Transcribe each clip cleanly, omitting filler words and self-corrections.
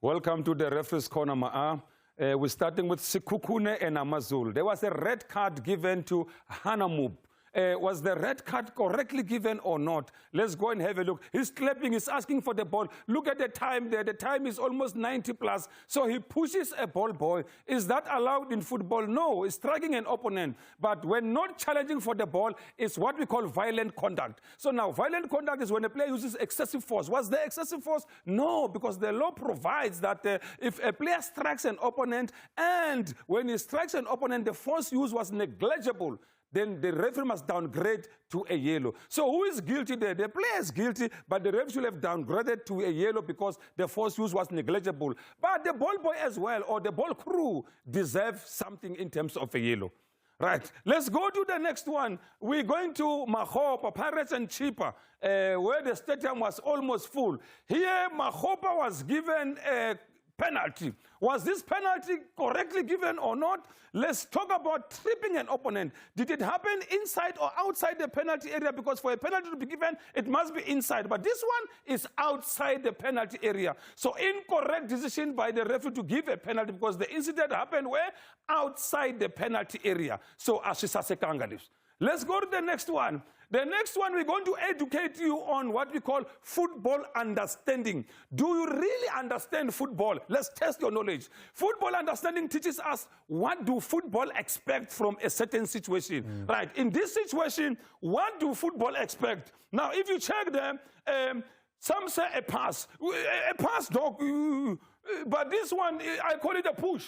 Welcome to the referee's corner, Ma'a. We're starting with Hlungwane and Amazulu. There was a red card given to Hanamub. Was the red card correctly given or not? Let's go and have a look. He's clapping, he's asking for the ball. Look at the time there. The time is almost 90 plus. So he pushes a ball boy. Is that allowed in football? No, it's striking an opponent. But when not challenging for the ball, it's what we call violent conduct. So now, violent conduct is when a player uses excessive force. Was there excessive force? No, because the law provides that if a player strikes an opponent and when he strikes an opponent, the force used was negligible, then the referee must downgrade to a yellow. So who is guilty there? The player is guilty, but the referee should have downgraded to a yellow because the force used was negligible. But the ball boy as well, or the ball crew, deserve something in terms of a yellow. Right, let's go to the next one. We're going to Mahopa, Pirates and Chippa, where the stadium was almost full. Here, Mahopa was given a penalty. Was this penalty correctly given or not? Let's talk about tripping an opponent. Did it happen inside or outside the penalty area? Because for a penalty to be given, it must be inside. But this one is outside the penalty area. So incorrect decision by the referee to give a penalty because the incident happened where? Outside the penalty area. So Ashisasekanga lives. Let's go to the next one. The next one, we're going to educate you on what we call football understanding. Do you really understand football? Let's test your knowledge. Football understanding teaches us what do football expect from a certain situation. Right, in this situation, what do football expect? Now, if you check them, some say a pass. A pass, dog. But this one, I call it a push.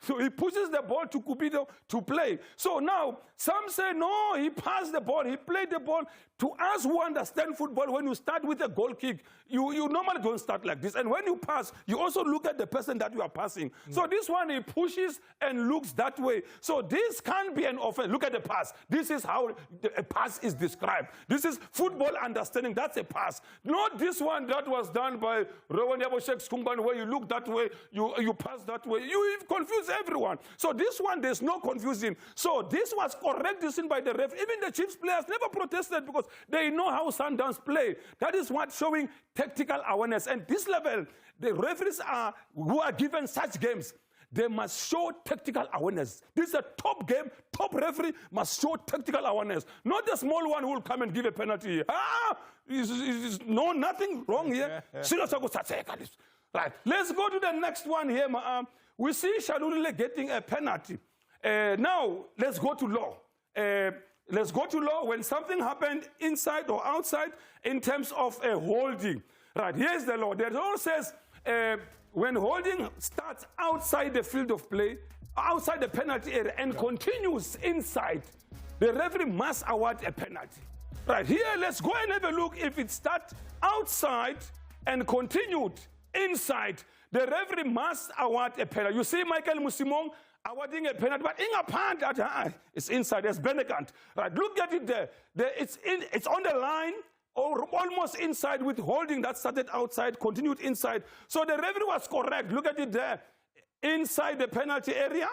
So he pushes the ball to Cupido to play. So now, some say, no, he passed the ball, he played the ball. To us who understand football, when you start with a goal kick, you normally don't start like this. And when you pass, you also look at the person that you are passing. So this one, he pushes and looks that way. So this can't be an offense. Look at the pass. This is how a pass is described. This is football understanding. That's a pass. Not this one that was done by Hlungwane Hlungwane, where you look that way, you pass that way. You confuse everyone. So this one, there's no confusion. So this was correct decision by the ref. Even the Chiefs players never protested because they know how Sundowns play. That is what showing tactical awareness. And this level, the referees who are given such games, they must show tactical awareness. This is a top game, top referee must show tactical awareness. Not the small one who will come and give a penalty. No, nothing wrong here. Right, let's go to the next one here. We see Shalulile getting a penalty. Now, let's go to law. Let's go to law when something happened inside or outside in terms of a holding. Right, here's the law. The law says when holding starts outside the field of play, outside the penalty area, and continues inside, the referee must award a penalty. Right, here, let's go and have a look. If it starts outside and continued inside, the referee must award a penalty. You see Michael Musimong awarding a penalty, but in a part that it's inside, there's Benegant. Right, look at it there. It's on the line, or almost inside with holding that started outside, continued inside. So the referee was correct. Look at it there. Inside the penalty area.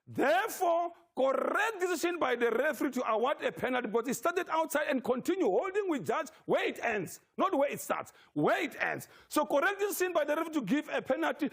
Therefore, correct decision by the referee to award a penalty, but it started outside and continue holding with judge where it ends, not where it starts, where it ends. So correct decision by the referee to give a penalty.